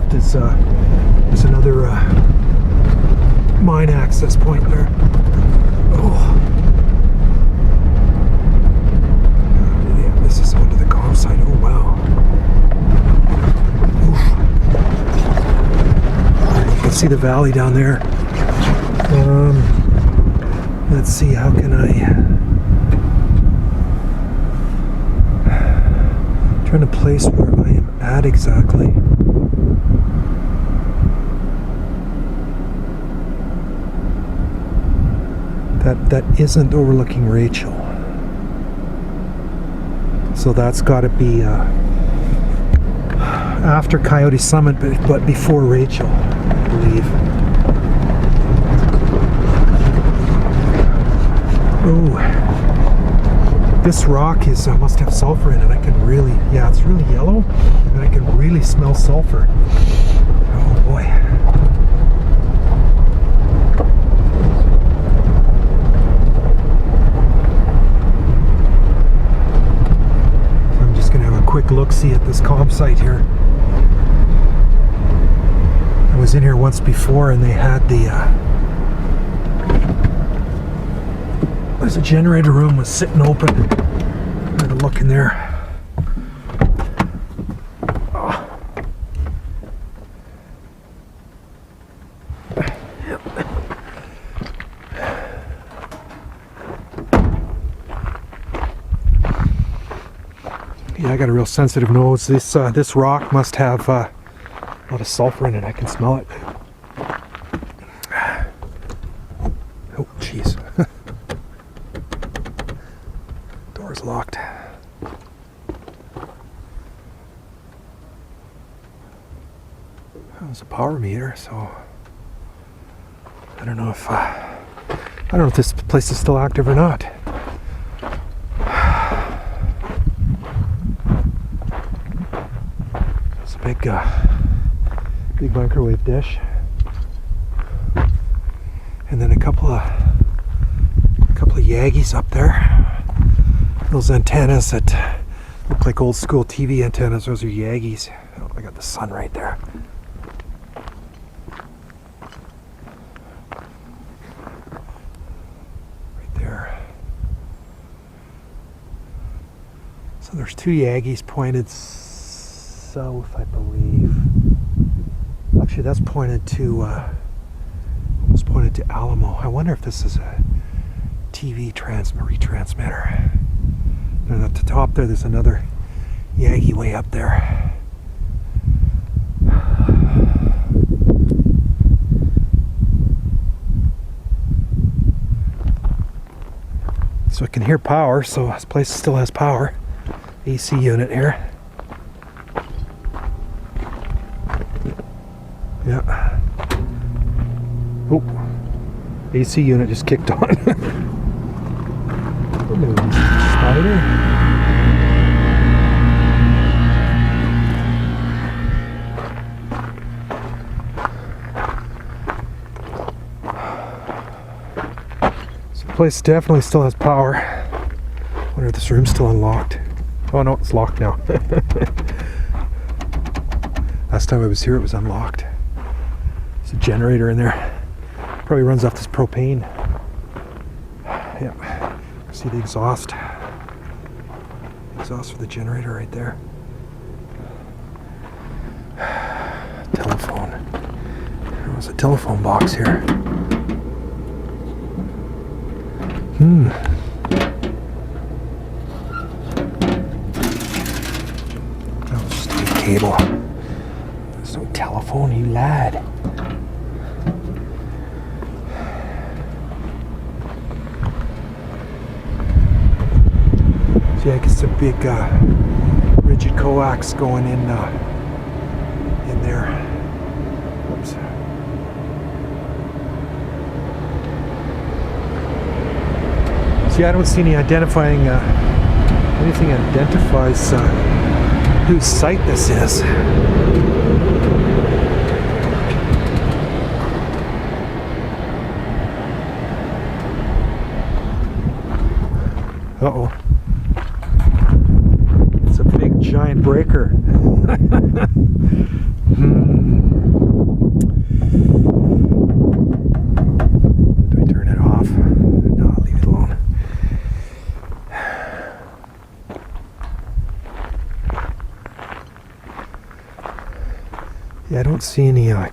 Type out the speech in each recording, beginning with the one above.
left is there's another mine access point there. Oh. Yeah, this is onto the comp site. Oh wow. Oof. You can see the valley down there. Let's see, how can I trying to place where I am at exactly. That isn't overlooking Rachel. So that's got to be after Coyote Summit, but before Rachel, I believe. Oh, this rock is must have sulfur in it. I can really, yeah, it's really yellow, and I can really smell sulfur. Oh boy. Quick look-see at this comp site here. I was in here once before and they had the there's a generator room was sitting open. I had a look in there. Yeah, I got a real sensitive nose. This rock must have a lot of sulfur in it. I can smell it. Oh, jeez. Door's locked. There's a power meter, so I don't know if this place is still active or not. Big microwave dish, and then a couple of Yagis up there. Those antennas that look like old school TV antennas, those are Yagis. Oh, I got the sun right there. Right there. So there's two Yagis pointed south, I believe. Actually, that's pointed to almost pointed to Alamo. I wonder if this is a TV retransmitter. And at the top there's another Yagi way up there. So I can hear power, so this place still has power. AC unit here. Yeah. Oh, AC unit just kicked on. Hello, spider. So the place definitely still has power. Wonder if this room's still unlocked. Oh no, it's locked now. Last time I was here, it was unlocked. There's a generator in there. Probably runs off this propane. Yep. See the exhaust. Exhaust for the generator right there. Telephone. There was a telephone box here. That was just a big cable. There's no telephone, you lad. Yeah, I guess a big rigid coax going in there. Oops. See, I don't see any identifying anything identifies whose site this is. Uh-oh. Giant breaker. don't see any I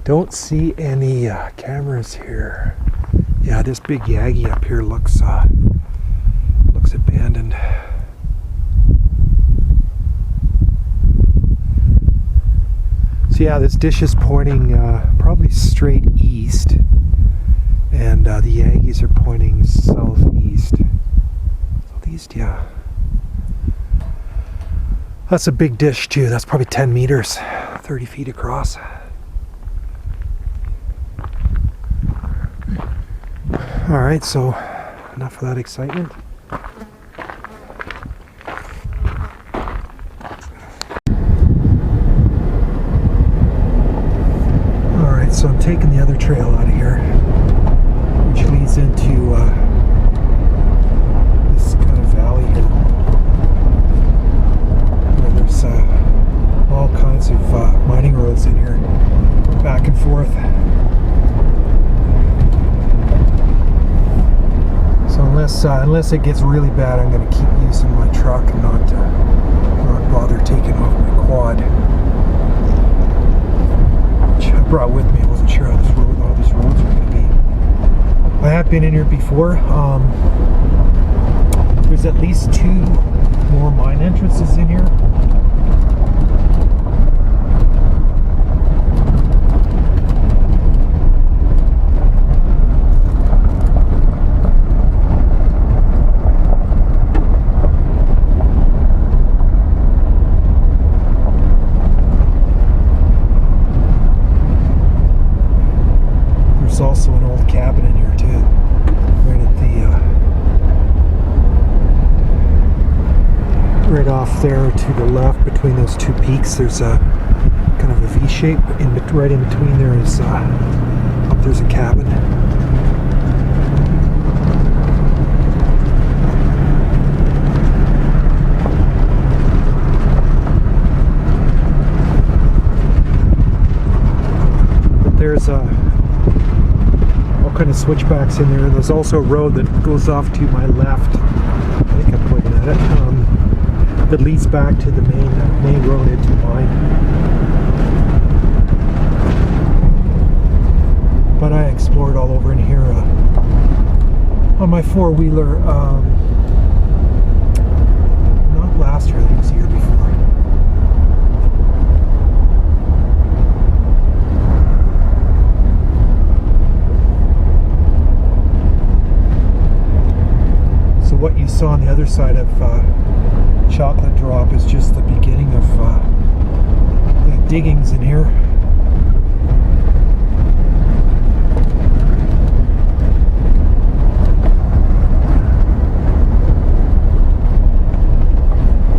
don't see any cameras here. Yeah, this big Yagi up here looks abandoned. So yeah, this dish is pointing probably straight east, and the Yagis are pointing southeast. Southeast, yeah. That's a big dish too. That's probably 10 meters, 30 feet across. All right, so enough of that excitement. All right, so I'm taking the other trail out of here, which leads into this kind of valley here, where there's all kinds of mining roads in here, back and forth. Unless it gets really bad, I'm going to keep using my truck and not bother taking off my quad, which I brought with me. I wasn't sure how all these roads are going to be. I have been in here before. There's at least 2 more mine entrances in here. Also an old cabin in here too, right at the right off there to the left between those 2 peaks. There's a kind of a V shape right in between. There is there's a cabin. But there's kind of switchbacks in there, and there's also a road that goes off to my left. I think I'm pointing at it. That leads back to the main road into mine. But I explored all over in here on my 4-wheeler. Not last year, I think it was the year before. What you saw on the other side of Chocolate Drop is just the beginning of the diggings in here.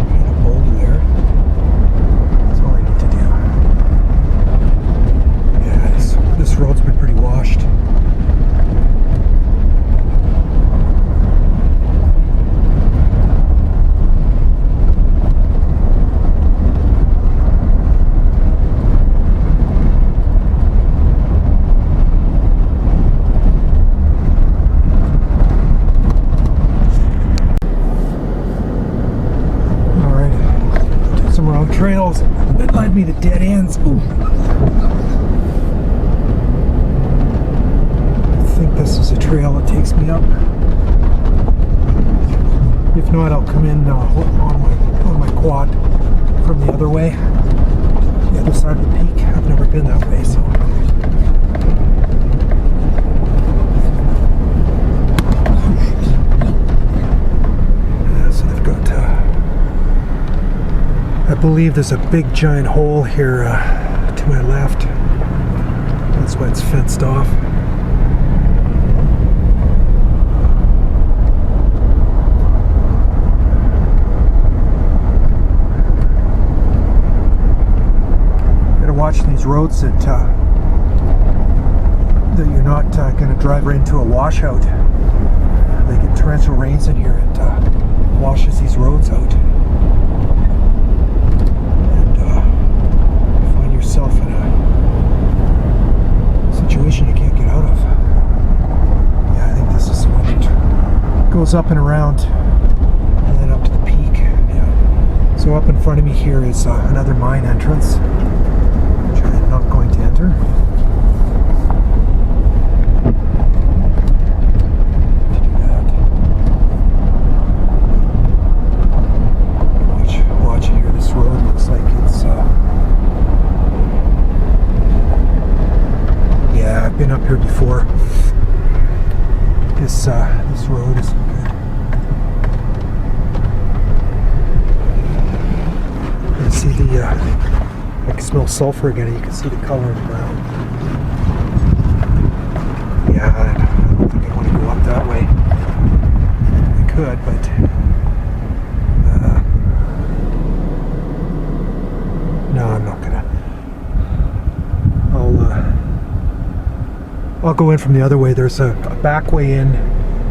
Got a boulder there. That's all I need to do. Yeah, this road's been pretty washed. Trails that led me to dead ends. Ooh. I think this is a trail that takes me up. If not, I'll come in on my quad from the other way, the other side of the peak. I've never been that way, so. I believe there's a big giant hole here to my left. That's why it's fenced off. Gotta watch these roads that you're not going to drive right into a washout. They get torrential rains in here. It washes these roads out. Yourself in a situation you can't get out of. Yeah, I think this is the one that goes up and around and then up to the peak. Yeah. So So up in front of me here is another mine entrance, which I'm not going to enter. Watch it here. This road looks like it's yeah, I've been up here before. This road is good. You see the I can smell sulfur again. You can see the color of the ground. Yeah, I don't think I want to go up that way. I could, but no, I'm not gonna. I'll go in from the other way. There's a back way in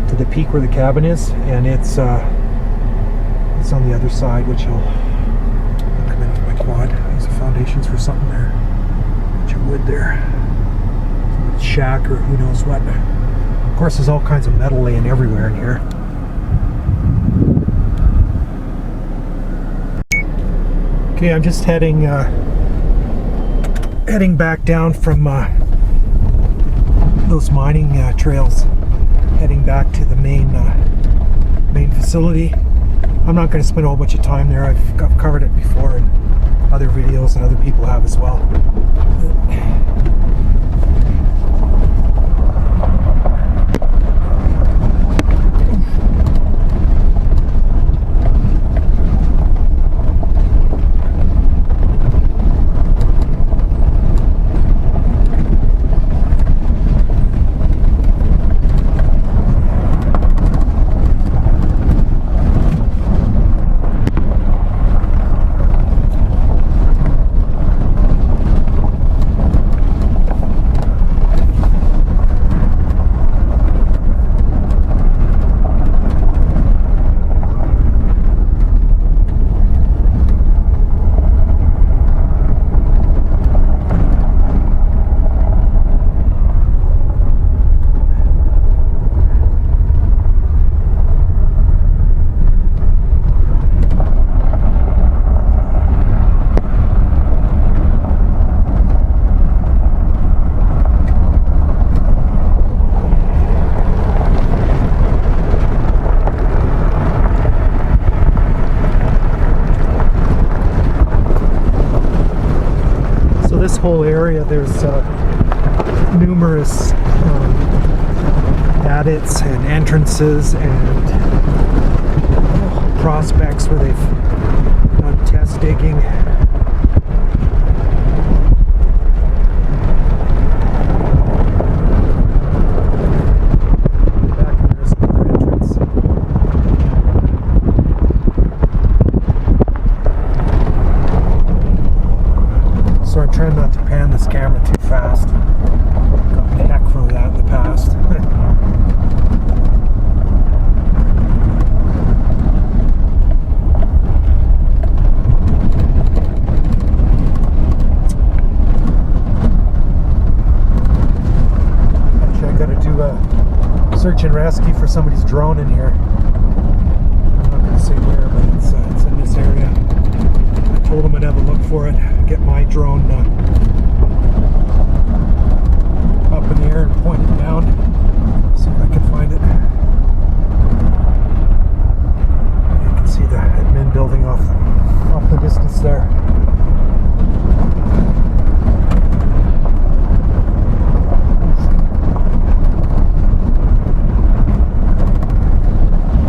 to the peak where the cabin is, and it's on the other side, which I'll come in with my quad. These are foundations for something there. Bunch of wood there. Some shack or who knows what. Of course, there's all kinds of metal laying everywhere in here. Okay, I'm just heading back down from those mining trails, heading back to the main facility. I'm not going to spend a whole bunch of time there. I've covered it before in other videos, and other people have as well. This whole area, there's numerous adits and entrances and prospects where they've done test digging. So I'm trying not to pan this camera too fast. Got the heck for that in the past. Actually, I gotta do a search and rescue for somebody's drone in here. I'm not gonna say where, but it's in this area. I told them I'd have a look for it. Get my drone up in the air and point it down. See if I can find it. You can see the admin building off the distance there.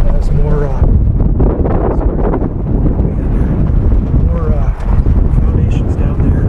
There's more foundations down there.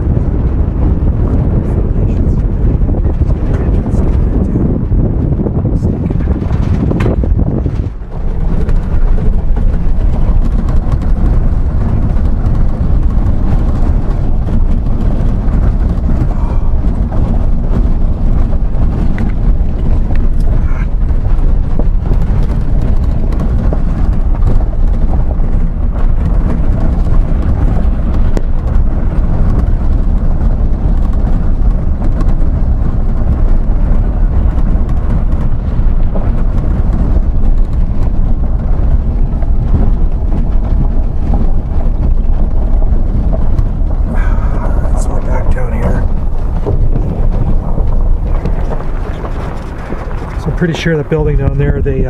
pretty sure the building down there, they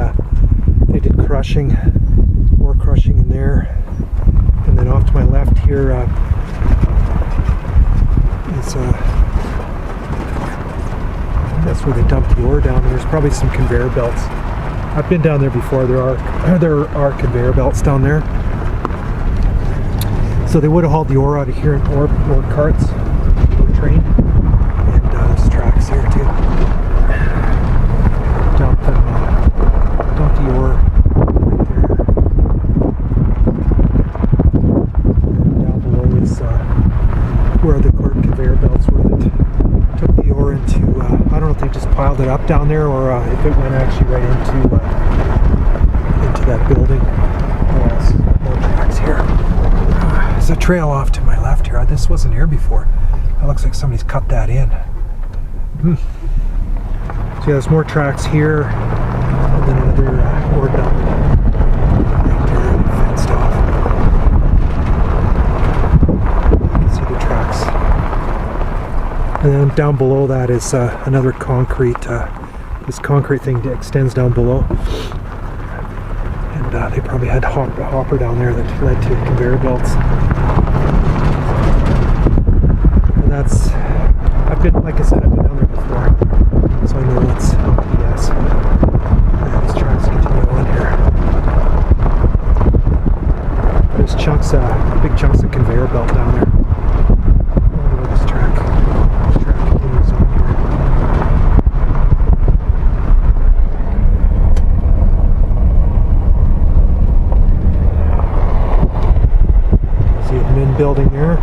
did crushing, ore crushing in there. And then off to my left here is that's where they dumped the ore down. There's probably some conveyor belts. I've been down there before. There are conveyor belts down there. So they would have hauled the ore out of here in ore carts, or train. And there's tracks here too. Dump the ore right there. And down below is where the conveyor belts were that took the ore into. I don't know if they just piled it up down there, or if it went actually right into that building. More tracks here. There's a trail off to my left here. This wasn't here before. It looks like somebody's cut that in. So yeah, there's more tracks here, and then another ore dump right there, fenced off. You can see the tracks. And then down below that is another concrete. This concrete thing extends down below. And they probably had a hopper down there that led to conveyor belts. And that's, like I said, I've been down there before, so I know that's yes. And these tracks continue on here. There's chunks, big chunks of conveyor belt down there. Look at this track. This track continues on here. Building there.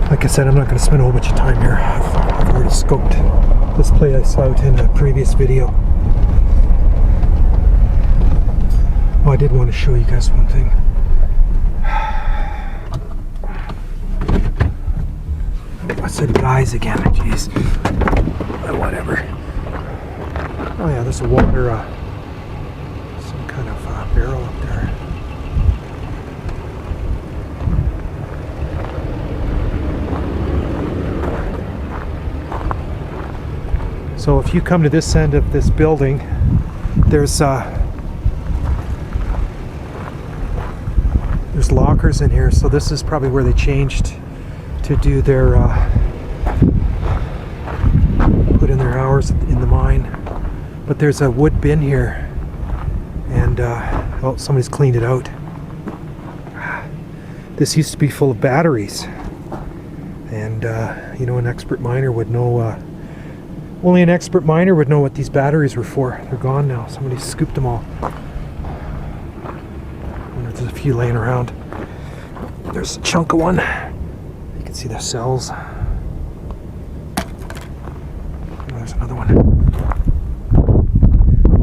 Like I said, I'm not going to spend a whole bunch of time here. I've already scoped this place out in a previous video. Oh, I did want to show you guys one thing. I said guys again, jeez. Whatever. Oh yeah, there's a water, some kind of barrel up there. So if you come to this end of this building, there's lockers in here. So this is probably where they changed to do their put in their hours in the mine. But there's a wood bin here, and oh, somebody's cleaned it out. This used to be full of batteries, and you know, an expert miner would know. Only an expert miner would know what these batteries were for. They're gone now. Somebody scooped them all. And there's a few laying around. There's a chunk of one. You can see the cells. There's another one.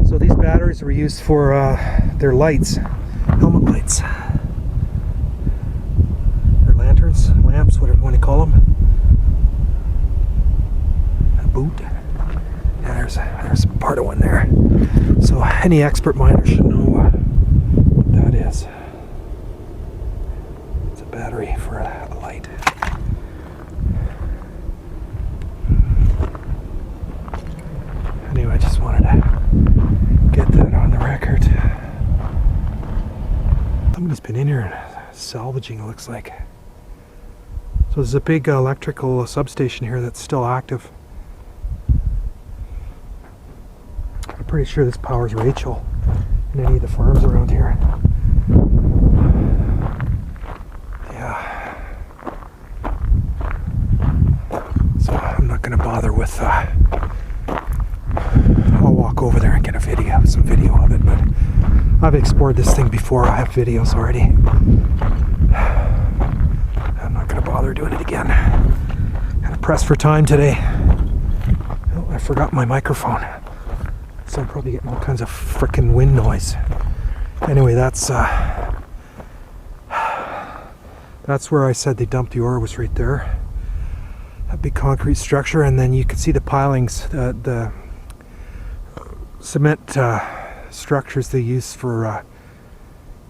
So these batteries were used for their lights, helmet lights, or lanterns, lamps, whatever you want to call them. A boot. Yeah, there's part of one there. So any expert miner should know what that is. It's a battery for a light. Anyway, I just wanted to get that on the record. Somebody's been in here and salvaging, it looks like. So there's a big electrical substation here that's still active. I'm pretty sure this powers Rachel and any of the farms around here. Yeah. So I'm not going to bother with. I'll walk over there and get some video of it. But I've explored this thing before. I have videos already. I'm not going to bother doing it again. Kind of pressed for time today. Oh, I forgot my microphone. So I'm probably getting all kinds of frickin' wind noise. Anyway, that's where I said they dumped the ore, was right there. That big concrete structure, and then you can see the pilings, the cement structures they use for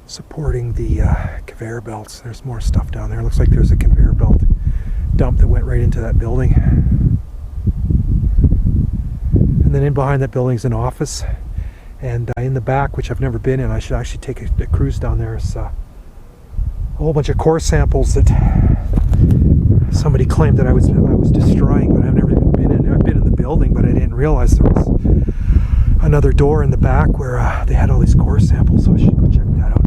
supporting the conveyor belts. There's more stuff down there. Looks like there's a conveyor belt dump that went right into that building. And then in behind that building is an office. And in the back, which I've never been in, I should actually take a cruise down there. Is a whole bunch of core samples that somebody claimed that I was destroying, but I've never even been in. I've been in the building, but I didn't realize there was another door in the back where they had all these core samples. So I should go check that out.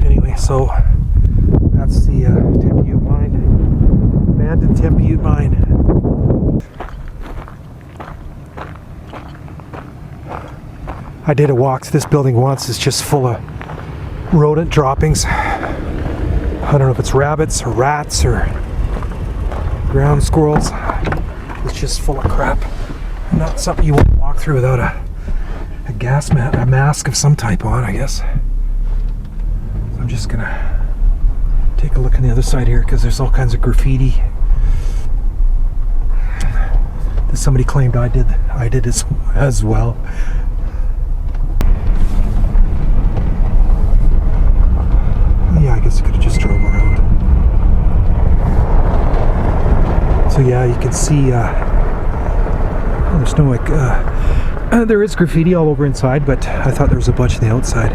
Anyway, so that's the Tempiute mine, abandoned Tempiute mine. I did a walk to this building once. It's just full of rodent droppings. I don't know if it's rabbits or rats or ground squirrels. It's just full of crap. Not something you want to walk through without a gas mask, a mask of some type on, I guess. So I'm just gonna take a look on the other side here because there's all kinds of graffiti. Somebody claimed I did as well. Yeah, I guess I could have just drove around. So yeah, you can see there's no like there is graffiti all over inside, but I thought there was a bunch on the outside.